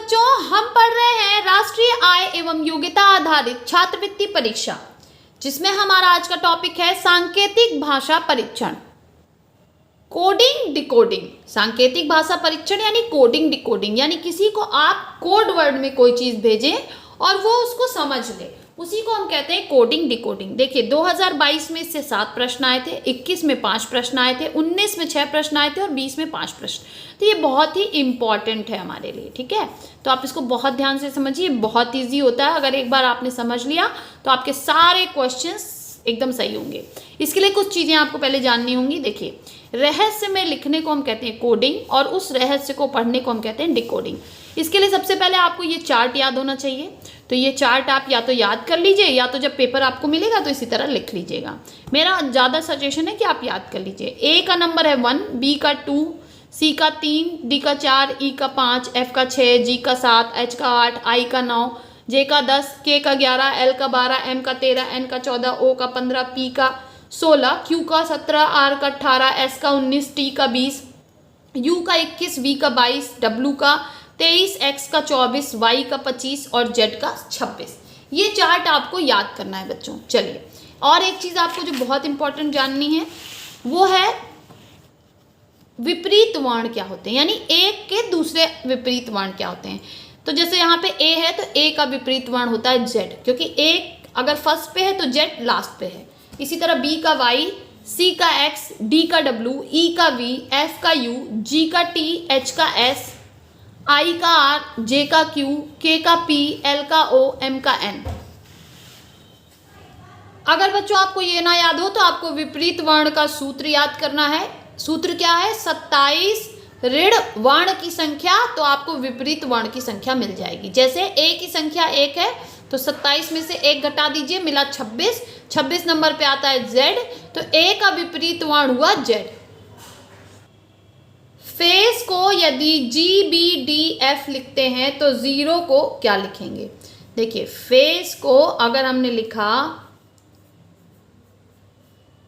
बच्चों, हम पढ़ रहे हैं राष्ट्रीय आय एवं योग्यता आधारित छात्रवृत्ति परीक्षा, जिसमें हमारा आज का टॉपिक है सांकेतिक भाषा परीक्षण, कोडिंग डिकोडिंग। सांकेतिक भाषा परीक्षण यानी कोडिंग डिकोडिंग, यानी किसी को आप कोड वर्ड में कोई चीज भेजें और वो उसको समझ ले, उसी को हम कहते हैं कोडिंग डिकोडिंग। देखिए 2022 में इससे 7 प्रश्न आए थे, 21 में 5 प्रश्न आए थे, 19 में 6 प्रश्न आए थे और 20 में 5 प्रश्न। तो ये बहुत ही इंपॉर्टेंट है हमारे लिए, ठीक है। तो आप इसको बहुत ध्यान से समझिए, बहुत ईजी होता है। अगर एक बार आपने समझ लिया तो आपके सारे क्वेश्चंस एकदम सही होंगे। इसके लिए कुछ चीज़ें आपको पहले जाननी होंगी। देखिए, रहस्य में लिखने को हम कहते हैं कोडिंग और उस रहस्य को पढ़ने को हम कहते हैं डिकोडिंग। इसके लिए सबसे पहले आपको ये चार्ट याद होना चाहिए। तो ये चार्ट आप या तो याद कर लीजिए या तो जब पेपर आपको मिलेगा तो इसी तरह लिख लीजिएगा। मेरा ज़्यादा सजेशन है कि आप याद कर लीजिए। ए का नंबर है 1, बी का 2, सी का 3, डी का 4, ई का 5, एफ का 6, जी का 7, एच का 8, आई का 9, जे का 10, के का 11, एल का 12, एम का 13, एन का 14, ओ का 15, पी का 16, क्यू का 17, आर का 18, एस का 19, टी का 20, यू का 21, वी का 22, डब्ल्यू का 23, एक्स का 24, वाई का 25 और जेड का 26। ये चार्ट आपको याद करना है बच्चों। चलिए, और एक चीज़ आपको जो बहुत इंपॉर्टेंट जाननी है वो है विपरीत वर्ण क्या होते हैं, यानी एक के दूसरे विपरीत वर्ण क्या होते हैं। तो जैसे यहाँ पे ए है तो ए का विपरीत वर्ण होता है जेड, क्योंकि ए अगर फर्स्ट पे है तो जेड लास्ट पे है। इसी तरह बी का वाई, सी का एक्स, डी का डब्ल्यू, ई का वी, एफ का यू, जी का टी, एच का एस, आई का आर, जे का क्यू, के का पी, एल का ओ, एम का एन। अगर बच्चों आपको ये ना याद हो तो आपको विपरीत वर्ण का सूत्र याद करना है। सूत्र क्या है? 27 ऋण वर्ण की संख्या, तो आपको विपरीत वर्ण की संख्या मिल जाएगी। जैसे ए की संख्या 1 है तो 27 में से 1 घटा दीजिए, मिला 26। 26 नंबर पे आता है जेड, तो ए का विपरीत वर्ण हुआ जेड। फेस को यदि जी बी डी एफ लिखते हैं तो जीरो को क्या लिखेंगे? देखिए, फेस को अगर हमने लिखा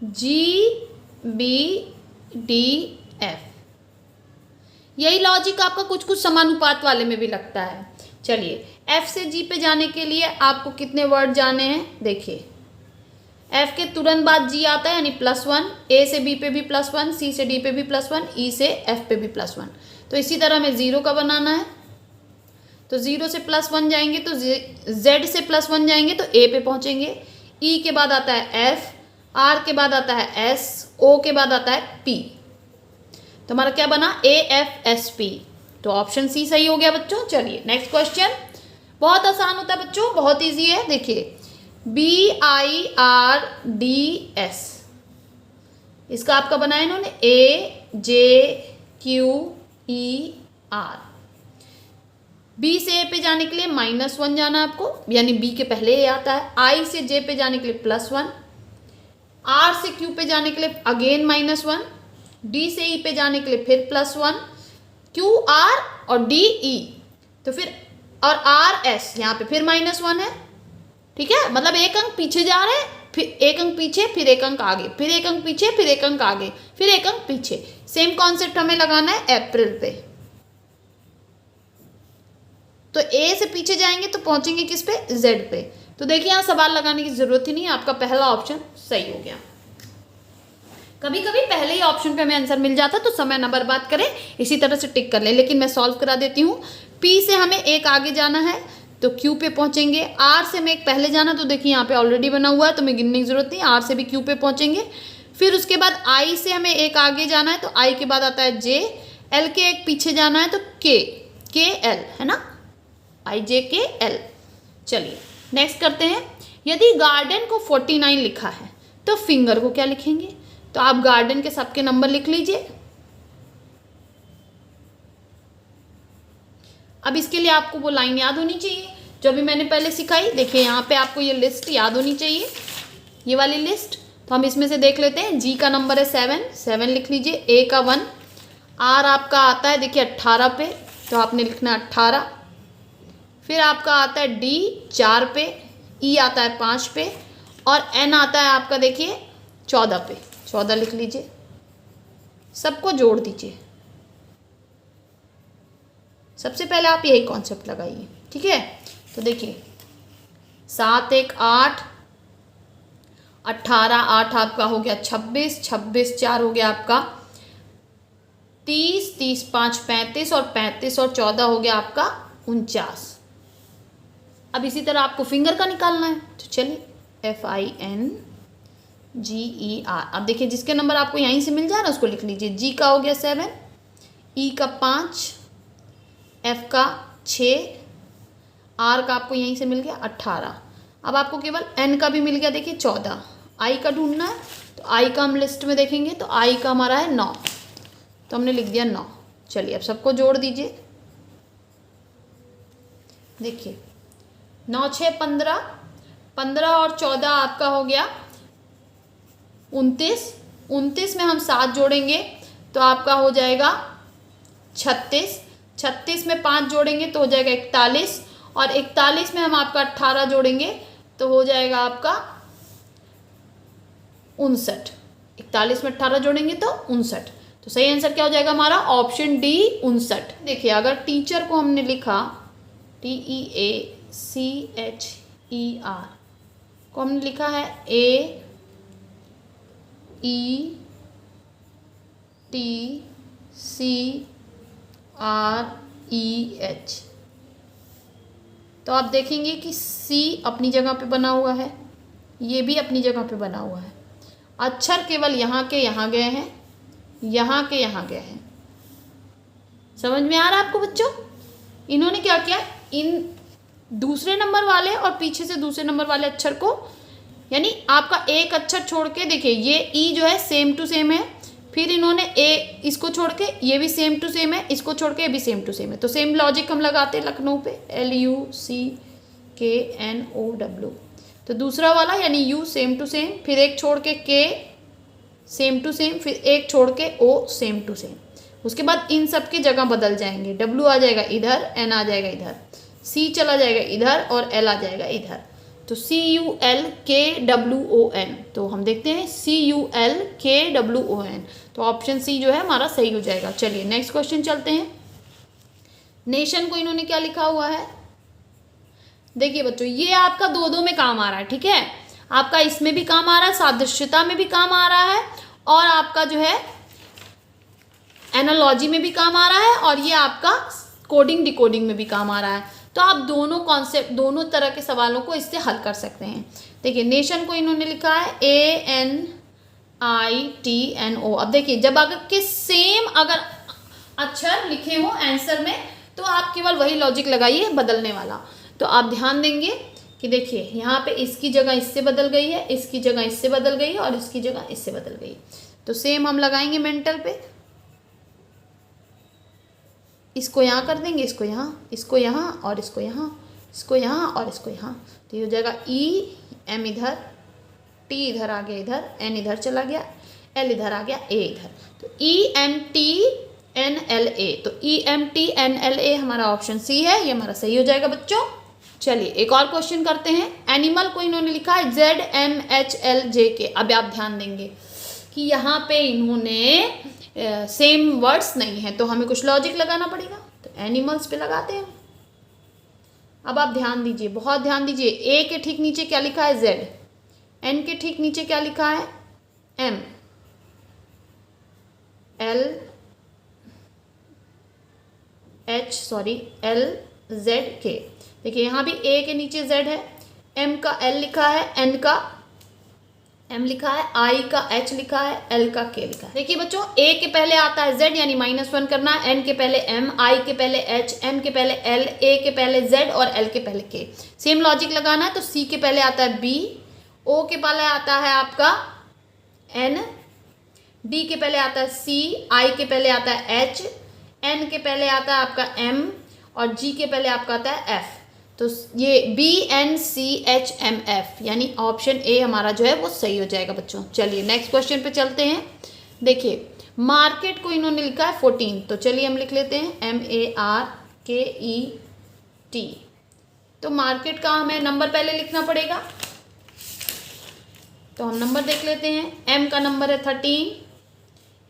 जी बी डी एफ, यही लॉजिक आपका कुछ कुछ समानुपात वाले में भी लगता है। चलिए, एफ से जी पे जाने के लिए आपको कितने वर्ड जाने हैं? देखिए, एफ के तुरंत बाद जी आता है यानी +1, ए से बी पे भी +1, सी से डी पे भी +1, ई से एफ पे भी +1। तो इसी तरह हमें जीरो का बनाना है, तो जीरो से +1 जाएंगे तो जेड से +1 जाएंगे तो ए पे पहुंचेंगे। ई के बाद आता है एफ, आर के बाद आता है एस, ओ के बाद आता है पी। तो हमारा क्या बना? A F S P. तो ऑप्शन सी सही हो गया बच्चों। चलिए नेक्स्ट क्वेश्चन, बहुत आसान होता है बच्चों, बहुत इजी है। देखिए, BIRDS, इसका आपका बनाया इन्होंने AJQER। बी से ए पे जाने के लिए -1 जाना है आपको, यानी बी के पहले ए आता है। आई से जे पे जाने के लिए +1, आर से क्यू पे जाने के लिए अगेन -1, डी से ई पे जाने के लिए फिर +1, क्यू आर और डी ई, तो फिर और आर एस यहाँ पे फिर -1 है, ठीक है। मतलब एक अंक पीछे जा रहे हैं, फिर एक अंक पीछे, फिर एक अंक आगे, फिर एक अंक पीछे, फिर एक अंक आगे, फिर एक अंक पीछे। सेम कॉन्सेप्ट हमें लगाना है अप्रैल पे। तो ए से पीछे जाएंगे तो पहुंचेंगे किस पे? जेड पे। तो देखिए, यहाँ सवाल लगाने की जरूरत ही नहीं है, आपका पहला ऑप्शन सही हो गया। कभी कभी पहले ही ऑप्शन पे हमें आंसर मिल जाता तो समय ना बर्बाद करें, इसी तरह से टिक कर लें। लेकिन मैं सॉल्व करा देती हूँ। पी से हमें एक आगे जाना है तो क्यू पे पहुंचेंगे। आर से हमें एक पहले जाना, तो देखिए यहाँ पे ऑलरेडी बना हुआ है तो हमें गिनने की जरूरत नहीं, आर से भी क्यू पे पहुंचेंगे। फिर उसके बाद आई से हमें एक आगे जाना है तो आई के बाद आता है जे, एल के एक पीछे जाना है तो के एल, है ना, आई जे के एल। चलिए नेक्स्ट करते हैं। यदि गार्डन को 49 लिखा है तो फिंगर को क्या लिखेंगे? तो आप गार्डन के सबके नंबर लिख लीजिए। अब इसके लिए आपको वो लाइन याद होनी चाहिए जो भी मैंने पहले सिखाई। देखिए, यहाँ पे आपको ये लिस्ट याद होनी चाहिए, ये वाली लिस्ट। तो हम इसमें से देख लेते हैं। जी का नंबर है 7 लिख लीजिए। ए का 1, आर आपका आता है देखिए 18 पे, तो आपने लिखना 18। फिर आपका आता है डी 4 पे, ई आता है 5 पे और एन आता है आपका देखिए 14 पे, 14 लिख लीजिए। सबको जोड़ दीजिए, सबसे पहले आप यही कॉन्सेप्ट लगाइए, ठीक है। तो देखिए 7 1 8, 18, 8 आपका हो गया 26, 26 4 हो गया आपका 30, 30 5 35 और 35 और 14 हो गया आपका 49। अब इसी तरह आपको फिंगर का निकालना है, तो चलिए FINGER। अब देखिए जिसके नंबर आपको यहीं से मिल जाए ना उसको लिख लीजिए। G का हो गया 7, E का 5, F का 6, R का आपको यहीं से मिल गया 18। अब आपको केवल N का भी मिल गया, देखिए 14। I का ढूंढना है, तो I का हम लिस्ट में देखेंगे तो I का हमारा है 9, तो हमने लिख दिया 9। चलिए अब सबको जोड़ दीजिए। देखिए 9 6 15, 15 और 14 आपका हो गया 29। 29 में हम 7 जोड़ेंगे तो आपका हो जाएगा 36। 36 में 5 जोड़ेंगे तो हो जाएगा 41, और 41 में हम आपका 18 जोड़ेंगे तो हो जाएगा आपका 59। 41 में 18 जोड़ेंगे तो 59। तो सही आंसर क्या हो जाएगा हमारा? Option D 59। देखिए अगर टीचर को हमने लिखा TEACHER को हमने लिखा है AETCREH, तो आप देखेंगे कि C अपनी जगह पे बना हुआ है, ये भी अपनी जगह पे बना हुआ है। अक्षर केवल यहाँ के यहाँ गए हैं, यहाँ के यहाँ गए हैं। समझ में आ रहा है आपको बच्चों? इन्होंने क्या किया, इन दूसरे नंबर वाले और पीछे से दूसरे नंबर वाले अक्षर को, यानी आपका एक अक्षर छोड़ के, देखिए ये ई जो है सेम टू सेम है, फिर इन्होंने ए इसको छोड़ के ये भी सेम टू सेम है, इसको छोड़ के ये भी सेम टू सेम है। तो सेम लॉजिक हम लगाते हैं लखनऊ पे, LUCKNOW। तो दूसरा वाला यानी यू सेम टू सेम, फिर एक छोड़ के के सेम टू सेम, फिर एक छोड़ के ओ सेम टू सेम। उसके बाद इन सब की जगह बदल जाएंगे, W आ जाएगा इधर, N आ जाएगा इधर, C चला जाएगा इधर और L आ जाएगा इधर। तो CULKWON, तो हम देखते हैं CULKWON, तो ऑप्शन सी जो है हमारा सही हो जाएगा। चलिए नेक्स्ट क्वेश्चन चलते हैं। नेशन को इन्होंने क्या लिखा हुआ है? देखिए बच्चों ये आपका दो में काम आ रहा है, ठीक है। आपका इसमें भी काम आ रहा है, सादृश्यता में भी काम आ रहा है, और आपका जो है एनालॉजी में भी काम आ रहा है, और ये आपका कोडिंग डिकोडिंग में भी काम आ रहा है। तो आप दोनों कॉन्सेप्ट, दोनों तरह के सवालों को इससे हल कर सकते हैं। देखिए नेशन को इन्होंने लिखा है ANITNO। अब देखिए जब अगर के सेम अगर अक्षर लिखे हो आंसर में तो आप केवल वही लॉजिक लगाइए बदलने वाला। तो आप ध्यान देंगे कि देखिए यहाँ पे इसकी जगह इससे बदल गई है, इसकी जगह इससे बदल गई है, और इसकी जगह इससे बदल गई। तो सेम हम लगाएंगे मेंटल पे, इसको यहाँ कर देंगे, इसको यहाँ, इसको यहाँ और इसको यहाँ, इसको यहाँ और इसको यहाँ। तो ये हो जाएगा EM इधर, T इधर आ गया इधर, N इधर चला गया, L इधर आ गया, A इधर। तो EMTNLA, तो EMTNLA हमारा ऑप्शन सी है, ये हमारा सही हो जाएगा बच्चों। चलिए एक और क्वेश्चन करते हैं। एनिमल को इन्होंने लिखा है ZMHLJK। अब आप ध्यान देंगे कि यहाँ पे इन्होंने सेम वर्ड्स नहीं है, तो हमें कुछ लॉजिक लगाना पड़ेगा। तो एनिमल्स पे लगाते हैं। अब आप ध्यान दीजिए, बहुत ध्यान दीजिए। ए के ठीक नीचे क्या लिखा है? Z। N के ठीक नीचे क्या लिखा है? M। LZK। देखिए यहाँ भी A के नीचे Z है, M का L लिखा है, N का M लिखा है, I का H लिखा है, L का K लिखा है। देखिए बच्चों A के पहले आता है Z यानी -1 करना है, N के पहले M, I के पहले H, M के पहले L, A के पहले Z और L के पहले K। सेम लॉजिक लगाना है। तो C के पहले आता है B, O के पहले आता है आपका N, D के पहले आता है C, I के पहले आता है H, N के पहले आता है आपका M और G के पहले आपका आता है F। तो ये BNCHMF यानी ऑप्शन ए हमारा जो है वो सही हो जाएगा बच्चों। चलिए नेक्स्ट क्वेश्चन पे चलते हैं। देखिए मार्केट को इन्होंने लिखा है 14, तो चलिए हम लिख लेते हैं MARKET। तो मार्केट का हमें नंबर पहले लिखना पड़ेगा, तो हम नंबर देख लेते हैं। M का नंबर है 13,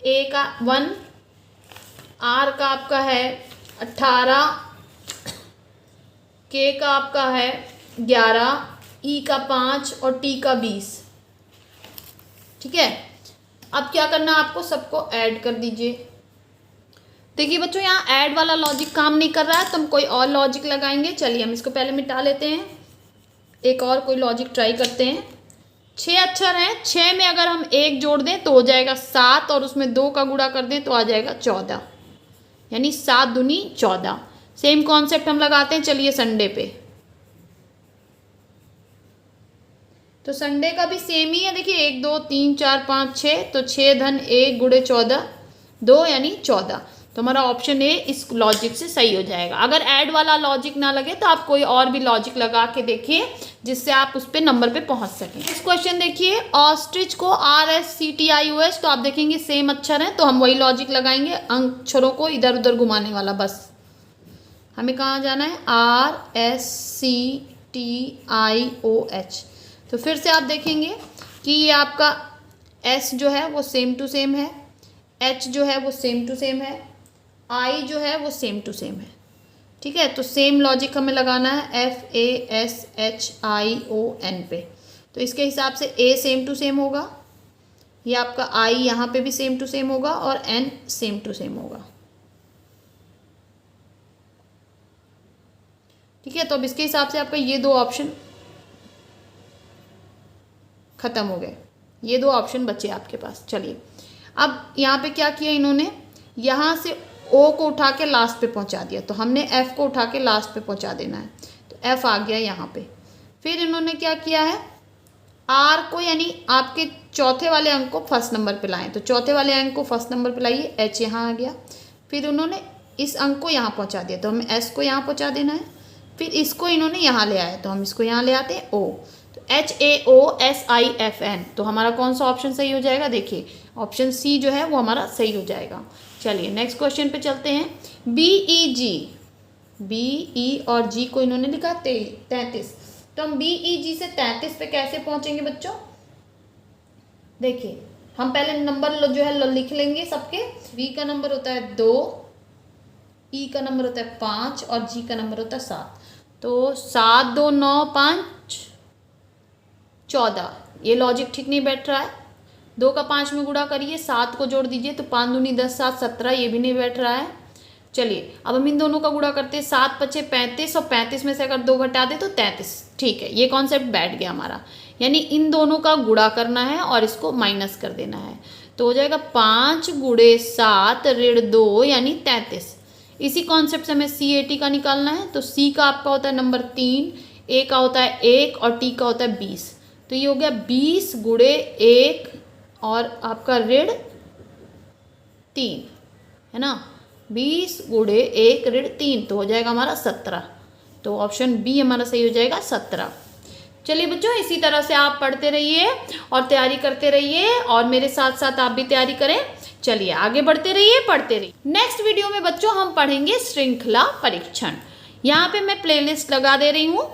A का 1, R का आपका है 18, के का आपका है 11, ई का 5 और टी का 20। ठीक है, अब क्या करना है आपको, सबको ऐड कर दीजिए। देखिए बच्चों, यहाँ ऐड वाला लॉजिक काम नहीं कर रहा है तो हम कोई और लॉजिक लगाएंगे। चलिए हम इसको पहले मिटा लेते हैं, एक और कोई लॉजिक ट्राई करते हैं। 6 अक्षर हैं, 6 में अगर हम 1 जोड़ दें तो हो जाएगा 7 और उसमें 2 का गुणा कर दें तो आ जाएगा 14, यानी 7 दूनी 14। सेम कॉन्सेप्ट हम लगाते हैं, चलिए संडे पे। तो संडे का भी सेम ही है। देखिए 1 2 3 4 5 6, तो 6 धन 1 गुणे 14, 2 यानी 14। तो हमारा ऑप्शन ए इस लॉजिक से सही हो जाएगा। अगर ऐड वाला लॉजिक ना लगे तो आप कोई और भी लॉजिक लगा के देखिए जिससे आप उस पे नंबर पे पहुंच सकें। इस क्वेश्चन देखिए, ऑस्ट्रिच को RSCTIOS, तो आप देखेंगे सेम अक्षर हैं तो हम वही लॉजिक लगाएंगे, अक्षरों को इधर उधर घुमाने वाला। बस हमें कहाँ जाना है, RSCTIOH। तो फिर से आप देखेंगे कि ये आपका S जो है वो सेम टू सेम है, H जो है वो सेम टू सेम है, I जो है वो सेम टू सेम है। ठीक है, तो सेम लॉजिक हमें लगाना है FASHION पे। तो इसके हिसाब से A सेम टू सेम होगा, ये आपका I यहाँ पे भी सेम टू सेम होगा और N सेम टू सेम होगा। ठीक है, तो अब इसके हिसाब से आपका ये 2 ऑप्शन खत्म हो गए, ये 2 ऑप्शन बचे आपके पास। चलिए अब यहाँ पे क्या किया इन्होंने, यहाँ से O को उठा के लास्ट पे पहुँचा दिया, तो हमने F को उठा के लास्ट पे पहुँचा देना है, तो F आ गया यहाँ पे। फिर इन्होंने क्या किया है, R को यानी आपके चौथे वाले अंक को फर्स्ट नंबर पे लाएं, तो चौथे वाले अंक को फर्स्ट नंबर पे लाइए, H यहाँ आ गया। फिर उन्होंने इस अंक को यहाँ पहुँचा दिया, तो हमें S को यहाँ पहुँचा देना है। फिर इसको इन्होंने यहाँ ले आया, तो हम इसको यहाँ ले आते हैं O, तो HAOSIFN। तो हमारा कौन सा ऑप्शन सही हो जाएगा, देखिए ऑप्शन सी जो है वो हमारा सही हो जाएगा। चलिए नेक्स्ट क्वेश्चन पे चलते हैं। BEG, BE और G को इन्होंने लिखा 33, तो हम BEG से 33 पे कैसे पहुंचेंगे बच्चों, देखिए हम पहले नंबर जो है लिख लेंगे सबके। B का नंबर होता है 2, E का नंबर होता है 5 और G का नंबर होता है 7। तो 7 2 9 5 14, ये लॉजिक ठीक नहीं बैठ रहा है। 2 का 5 में गुणा करिए, 7 को जोड़ दीजिए तो 5 दूनी 10 7 17, ये भी नहीं बैठ रहा है। चलिए अब हम इन दोनों का गुणा करते हैं, 7 5 35 और 35 में से अगर 2 घटा दे तो 33। ठीक है, ये कॉन्सेप्ट बैठ गया हमारा, यानी इन दोनों का गुणा करना है और इसको माइनस कर देना है, तो हो जाएगा 5 गुणे 7 ऋण 2 यानी 33। इसी कॉन्सेप्ट से हमें CAT का निकालना है, तो C का आपका होता है नंबर 3, A का होता है 1 और T का होता है 20। तो ये हो गया 20 गुणे 1 और आपका ऋण 3 है ना, 20 गुणे 1 ऋण 3, तो हो जाएगा हमारा 17। तो ऑप्शन बी हमारा सही हो जाएगा 17। चलिए बच्चों, इसी तरह से आप पढ़ते रहिए और तैयारी करते रहिए और मेरे साथ साथ आप भी तैयारी करें। चलिए आगे बढ़ते रहिए, पढ़ते रहिए। नेक्स्ट वीडियो में बच्चों हम पढ़ेंगे श्रृंखला परीक्षण। यहाँ पे मैं प्लेलिस्ट लगा दे रही हूँ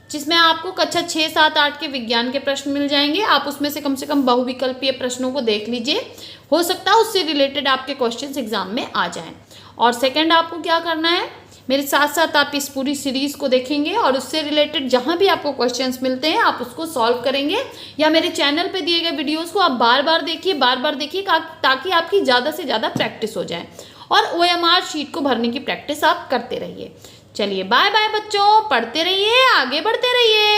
जिसमें आपको कक्षा 6 7 8 के विज्ञान के प्रश्न मिल जाएंगे। आप उसमें से कम बहुविकल्पीय प्रश्नों को देख लीजिए, हो सकता है उससे रिलेटेड आपके क्वेश्चंस एग्जाम में आ जाएं। और सेकंड आपको क्या करना है, मेरे साथ साथ आप इस पूरी सीरीज़ को देखेंगे और उससे रिलेटेड जहाँ भी आपको क्वेश्चंस मिलते हैं आप उसको सॉल्व करेंगे, या मेरे चैनल पे दिए गए वीडियोस को आप बार बार देखिए ताकि आपकी ज़्यादा से ज़्यादा प्रैक्टिस हो जाए और OMR शीट को भरने की प्रैक्टिस आप करते रहिए। चलिए बाय बाय बच्चों, पढ़ते रहिए, आगे बढ़ते रहिए।